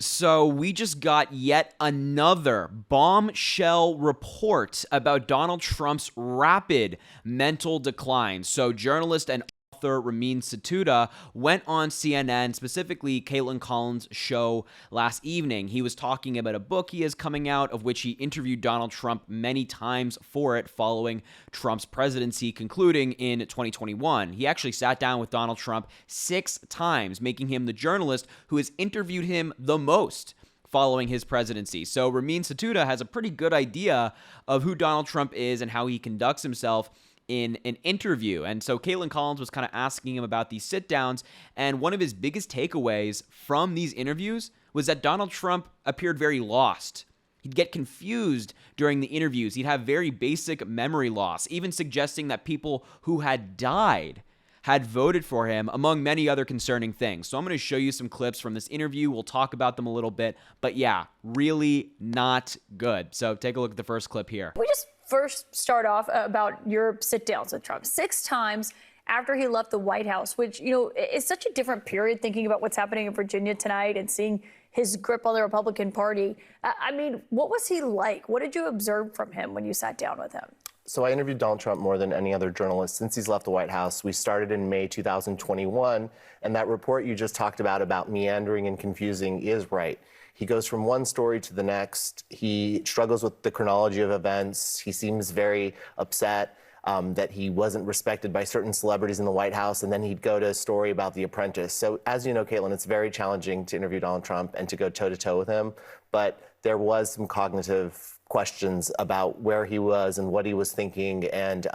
So we just got yet another bombshell report about Donald Trump's rapid mental decline. So journalist and author Ramin Satoodeh went on CNN, specifically Caitlin Collins' show last evening. He was talking about a book he is coming out, of which he interviewed Donald Trump many times for it following Trump's presidency concluding in 2021. He actually sat down with Donald Trump 6 times, making him the journalist who has interviewed him the most following his presidency. So Ramin Satoodeh has a pretty good idea of who Donald Trump is and how he conducts himself in an interview. And so Caitlin Collins was kind of asking him about these sit downs. And one of his biggest takeaways from these interviews was that Donald Trump appeared very lost. He'd get confused during the interviews. He'd have very basic memory loss, even suggesting that people who had died had voted for him, among many other concerning things. So I'm going to show you some clips from this interview. We'll talk about them a little bit. But yeah, really not good. So take a look at the first clip here. We just first start off about your sit-downs with Trump 6 times after he left the White House, which, you know, is such a different period thinking about what's happening in Virginia tonight and seeing his grip on the Republican Party. I mean, what was he like? What did you observe from him when you sat down with him? So I interviewed Donald Trump more than any other journalist since he's left the White House. We started in May 2021, and that report you just talked about meandering and confusing is right. He goes from one story to the next. He struggles with the chronology of events. He seems very upset that he wasn't respected by certain celebrities in the White House, and then he'd go to a story about The Apprentice. So as you know, Caitlin, it's very challenging to interview Donald Trump and to go toe-to-toe with him, but there was some cognitive questions about where he was and what he was thinking, and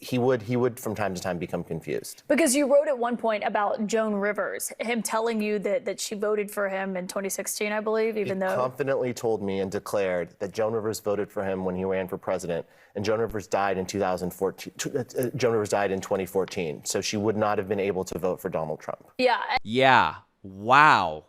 he would from time to time become confused. Because you wrote at one point about Joan Rivers, him telling you that she voted for him in 2016, I believe, even though... He confidently told me and declared that Joan Rivers voted for him when he ran for president, and Joan Rivers died in 2014. Joan Rivers died in 2014, so she would not have been able to vote for Donald Trump. Yeah. Wow.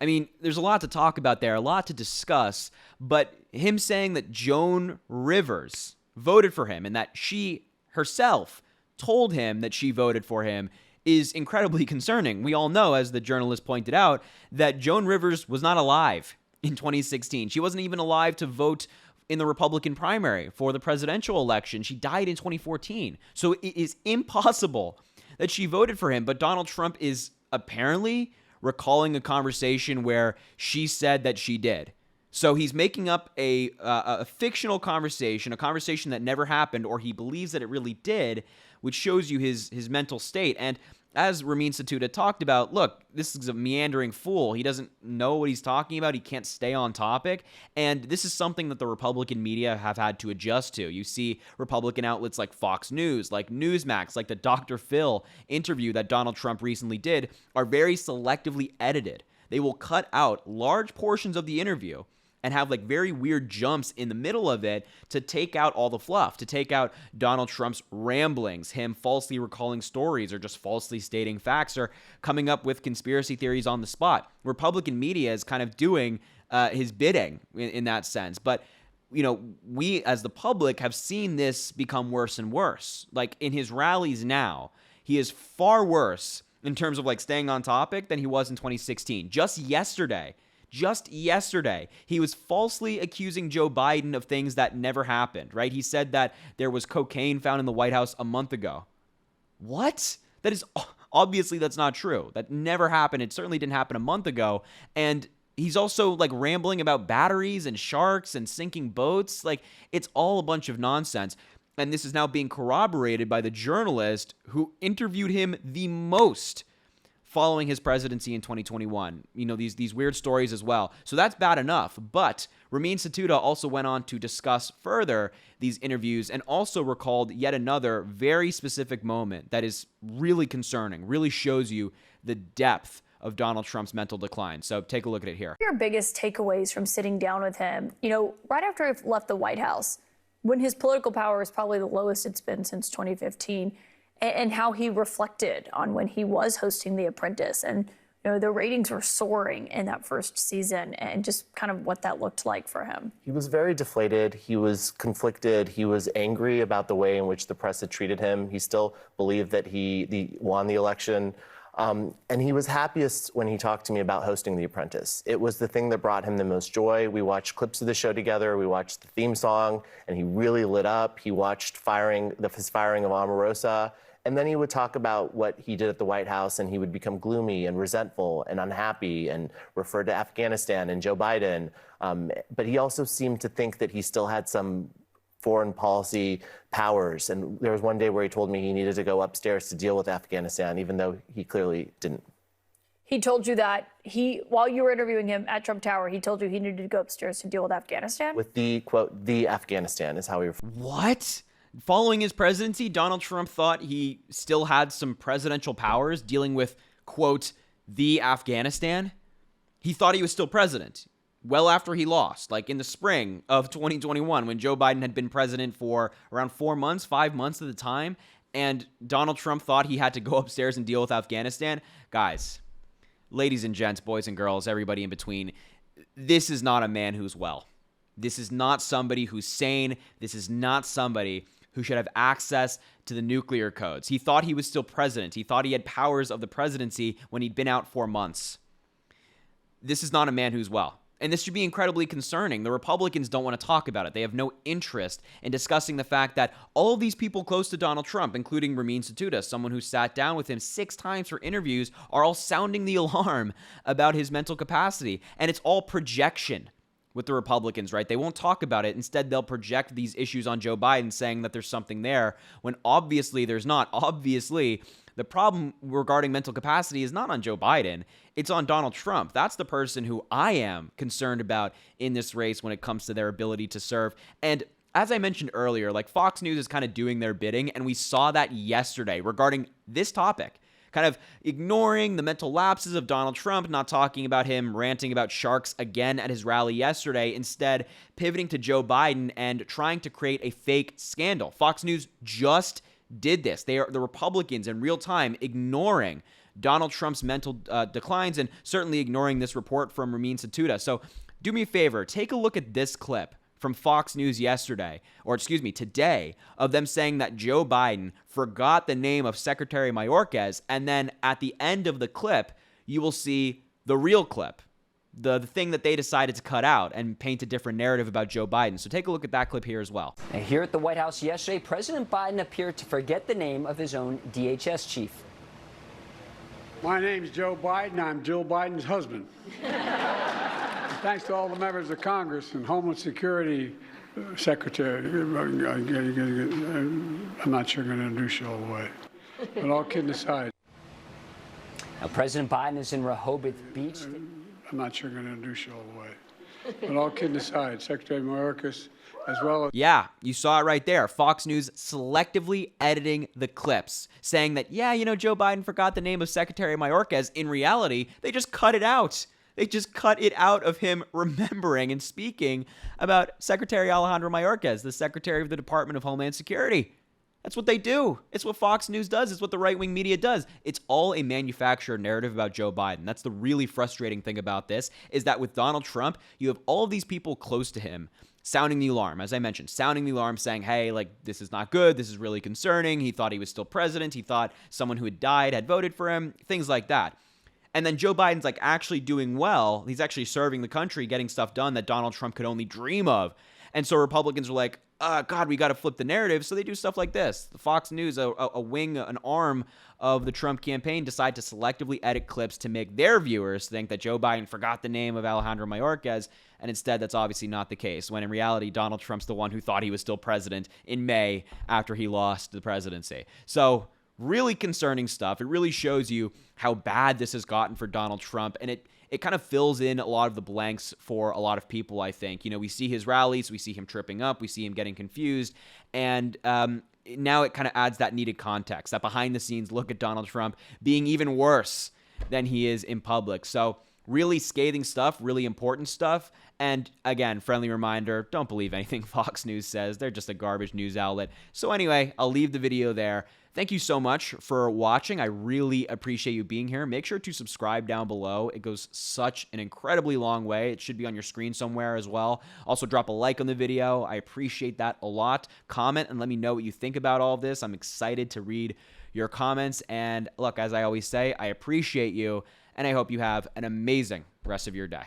I mean, there's a lot to talk about there, a lot to discuss, but him saying that Joan Rivers voted for him and that she herself told him that she voted for him is incredibly concerning. We all know, as the journalist pointed out, that Joan Rivers was not alive in 2016. She wasn't even alive to vote in the Republican primary for the presidential election. She died in 2014. So it is impossible that she voted for him. But Donald Trump is apparently recalling a conversation where she said that she did. So he's making up a fictional conversation, a conversation that never happened, or he believes that it really did, which shows you his mental state. And as Ramin Satoodeh talked about, look, this is a meandering fool. He doesn't know what he's talking about. He can't stay on topic. And this is something that the Republican media have had to adjust to. You see Republican outlets like Fox News, like Newsmax, like the Dr. Phil interview that Donald Trump recently did are very selectively edited. They will cut out large portions of the interview and have like very weird jumps in the middle of it to take out all the fluff, to take out Donald Trump's ramblings, him falsely recalling stories or just falsely stating facts or coming up with conspiracy theories on the spot. Republican media is kind of doing his bidding in that sense. But, you know, we as the public have seen this become worse and worse. Like in his rallies now, he is far worse in terms of like staying on topic than he was in 2016. Just yesterday, he was falsely accusing Joe Biden of things that never happened, right? He said that there was cocaine found in the White House a month ago. What? That is obviously that's not true. That never happened. It certainly didn't happen a month ago. And he's also like rambling about batteries and sharks and sinking boats. Like it's all a bunch of nonsense. And this is now being corroborated by the journalist who interviewed him the most following his presidency in 2021. You know, these weird stories as well. So that's bad enough. But Ramin Satoodeh also went on to discuss further these interviews and also recalled yet another very specific moment that is really concerning, really shows you the depth of Donald Trump's mental decline. So take a look at it here. Your biggest takeaways from sitting down with him, you know, right after he left the White House, when his political power is probably the lowest it's been since 2015, and how he reflected on when he was hosting The Apprentice. And, you know, the ratings were soaring in that first season, and just kind of what that looked like for him. He was very deflated. He was conflicted. He was angry about the way in which the press had treated him. He still believed that he won the election. And he was happiest when he talked to me about hosting The Apprentice. It was the thing that brought him the most joy. We watched clips of the show together. We watched the theme song, and he really lit up. He watched his firing of Omarosa. And then he would talk about what he did at the White House, and he would become gloomy and resentful and unhappy and refer to Afghanistan and Joe Biden. But he also seemed to think that he still had some foreign policy powers. And there was one day where he told me he needed to go upstairs to deal with Afghanistan, even though he clearly didn't. He told you that while you were interviewing him at Trump Tower, he told you he needed to go upstairs to deal with Afghanistan? With the, quote, the Afghanistan is how he referred. What? Following his presidency, Donald Trump thought he still had some presidential powers dealing with, quote, the Afghanistan. He thought he was still president well after he lost, like in the spring of 2021 when Joe Biden had been president for around 5 months at the time, and Donald Trump thought he had to go upstairs and deal with Afghanistan. Guys, ladies and gents, boys and girls, everybody in between, this is not a man who's well. This is not somebody who's sane. This is not somebody who should have access to the nuclear codes. He thought he was still president. He thought he had powers of the presidency when he'd been out 4 months. This is not a man who's well. And this should be incredibly concerning. The Republicans don't want to talk about it. They have no interest in discussing the fact that all of these people close to Donald Trump, including Ramin Satoodeh, someone who sat down with him 6 times for interviews, are all sounding the alarm about his mental capacity. And it's all projection with the Republicans, right? They won't talk about it. Instead, they'll project these issues on Joe Biden, saying that there's something there, when obviously there's not. Obviously, the problem regarding mental capacity is not on Joe Biden. It's on Donald Trump. That's the person who I am concerned about in this race when it comes to their ability to serve. And as I mentioned earlier, like Fox News is kind of doing their bidding, and we saw that yesterday regarding this topic, kind of ignoring the mental lapses of Donald Trump, not talking about him ranting about sharks again at his rally yesterday, instead pivoting to Joe Biden and trying to create a fake scandal. Fox News just did this. They are the Republicans in real time ignoring Donald Trump's mental declines and certainly ignoring this report from Ramin Satoodeh. So do me a favor, take a look at this clip from Fox News today, of them saying that Joe Biden forgot the name of Secretary Mayorkas, and then at the end of the clip, you will see the real clip, the thing that they decided to cut out and paint a different narrative about Joe Biden. So take a look at that clip here as well. And here at the White House yesterday, President Biden appeared to forget the name of his own DHS chief. My name's Joe Biden. I'm Jill Biden's husband. Thanks to all the members of Congress and Homeland Security Secretary. I'm not sure I'm going to introduce you all the way. But all kidding aside. Now, President Biden is in Rehoboth Beach. I'm not sure I'm going to introduce you all the way. But all kidding aside, Secretary Mayorkas, as well as... Yeah, you saw it right there. Fox News selectively editing the clips, saying that, yeah, Joe Biden forgot the name of Secretary Mayorkas. In reality, they just cut it out. They just cut it out of him remembering and speaking about Secretary Alejandro Mayorkas, the Secretary of the Department of Homeland Security. That's what they do. It's what Fox News does. It's what the right-wing media does. It's all a manufactured narrative about Joe Biden. That's the really frustrating thing about this, is that with Donald Trump, you have all of these people close to him sounding the alarm, as I mentioned, sounding the alarm, saying, hey, this is not good. This is really concerning. He thought he was still president. He thought someone who had died had voted for him, things like that. And then Joe Biden's actually doing well. He's actually serving the country, getting stuff done that Donald Trump could only dream of. And so Republicans are like, God, we got to flip the narrative. So they do stuff like this. The Fox News, a wing, an arm of the Trump campaign, decide to selectively edit clips to make their viewers think that Joe Biden forgot the name of Alejandro Mayorkas. And instead, that's obviously not the case, when in reality, Donald Trump's the one who thought he was still president in May after he lost the presidency. So really concerning stuff. It really shows you how bad this has gotten for Donald Trump. And it kind of fills in a lot of the blanks for a lot of people, I think. We see his rallies, we see him tripping up, we see him getting confused, and now it kind of adds that needed context, that behind-the-scenes look at Donald Trump being even worse than he is in public. So really scathing stuff, really important stuff, and again, friendly reminder, don't believe anything Fox News says. They're just a garbage news outlet. So anyway, I'll leave the video there. Thank you so much for watching. I really appreciate you being here. Make sure to subscribe down below. It goes such an incredibly long way. It should be on your screen somewhere as well. Also, drop a like on the video. I appreciate that a lot. Comment and let me know what you think about all of this. I'm excited to read your comments. And look, as I always say, I appreciate you, and I hope you have an amazing rest of your day.